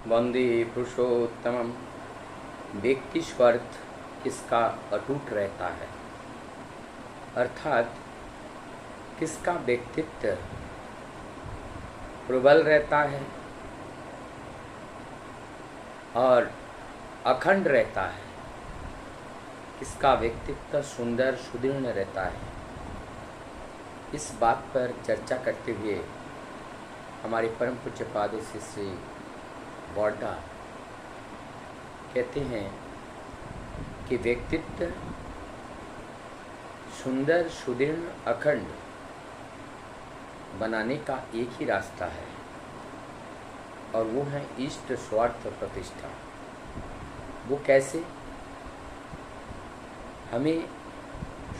वंदे पुरुषोत्तमम। व्यक्ति स्वार्थ किसका अटूट रहता है, अर्थात किसका व्यक्तित्व प्रबल रहता है और अखंड रहता है, किसका व्यक्तित्व सुंदर सुदृढ़ रहता है। इस बात पर चर्चा करते हुए हमारे परम पूज्य पाद श्री बौद्धा कहते हैं कि व्यक्तित्व सुंदर सुदृढ़ अखंड बनाने का एक ही रास्ता है और वो है इष्ट स्वार्थ प्रतिष्ठा। वो कैसे? हमें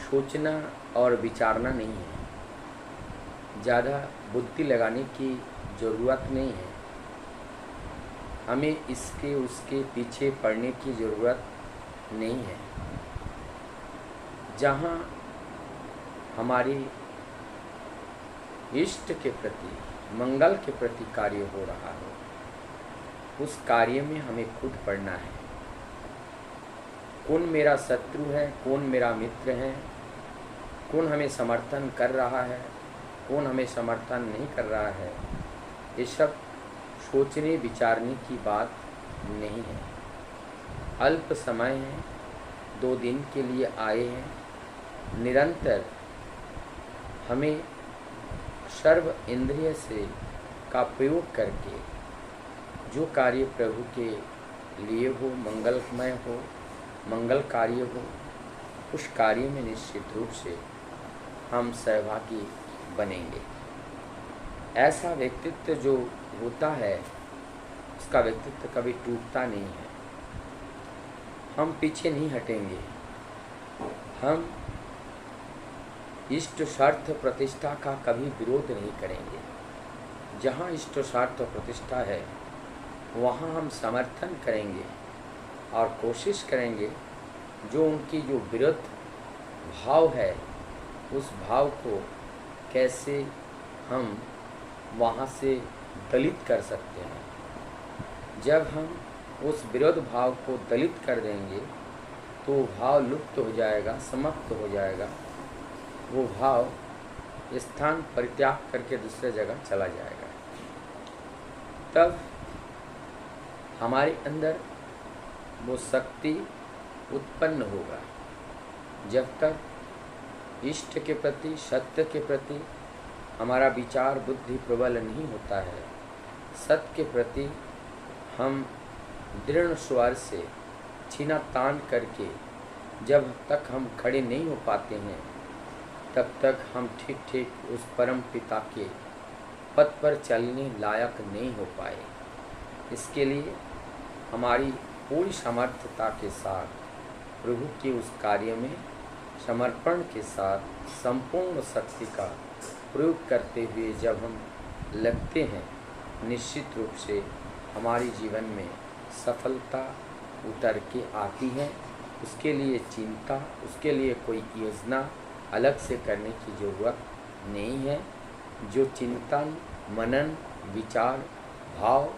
सोचना और विचारना नहीं है, ज़्यादा बुद्धि लगाने की ज़रूरत नहीं है, हमें इसके उसके पीछे पड़ने की ज़रूरत नहीं है। जहाँ हमारे इष्ट के प्रति मंगल के प्रति कार्य हो रहा हो, उस कार्य में हमें खुद पड़ना है। कौन मेरा शत्रु है, कौन मेरा मित्र है, कौन हमें समर्थन कर रहा है, कौन हमें समर्थन नहीं कर रहा है, ये सब सोचने विचारने की बात नहीं है। अल्प समय है, 2 दिन के लिए आए हैं। निरंतर हमें सर्व इंद्रिय से का प्रयोग करके जो कार्य प्रभु के लिए हो, मंगलमय हो, मंगल कार्य हो, उस कार्य में निश्चित रूप से हम सहभागी बनेंगे। ऐसा व्यक्तित्व जो होता है, उसका व्यक्तित्व कभी टूटता नहीं है। हम पीछे नहीं हटेंगे, हम इष्ट स्वार्थ प्रतिष्ठा का कभी विरोध नहीं करेंगे। जहाँ इष्ट स्वार्थ प्रतिष्ठा है वहाँ हम समर्थन करेंगे और कोशिश करेंगे जो उनकी जो विरुद्ध भाव है उस भाव को कैसे हम वहाँ से दलित कर सकते हैं। जब हम उस विरोध भाव को दलित कर देंगे तो भाव लुप्त हो जाएगा, समाप्त हो जाएगा। वो भाव स्थान परित्याग करके दूसरे जगह चला जाएगा। तब हमारे अंदर वो शक्ति उत्पन्न होगा। जब तक इष्ट के प्रति, सत्य के प्रति हमारा विचार बुद्धि प्रबल नहीं होता है, सत्य के प्रति हम दृढ़ स्वर से छीना तान करके जब तक हम खड़े नहीं हो पाते हैं, तब तक हम ठीक ठीक उस परम पिता के पथ पर चलने लायक नहीं हो पाए। इसके लिए हमारी पूरी समर्थता के साथ प्रभु के उस कार्य में समर्पण के साथ संपूर्ण शक्ति का प्रयोग करते हुए जब हम लगते हैं, निश्चित रूप से हमारे जीवन में सफलता उतर के आती है। उसके लिए चिंता, उसके लिए कोई योजना अलग से करने की ज़रूरत नहीं है। जो चिंतन, मनन, विचार, भाव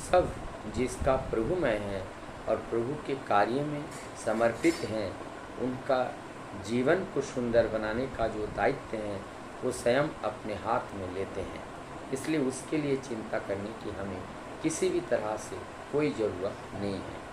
सब जिसका प्रभुमय है और प्रभु के कार्य में समर्पित हैं, उनका जीवन को सुंदर बनाने का जो दायित्व है वो स्वयं अपने हाथ में लेते हैं। इसलिए उसके लिए चिंता करने की हमें किसी भी तरह से कोई ज़रूरत नहीं है।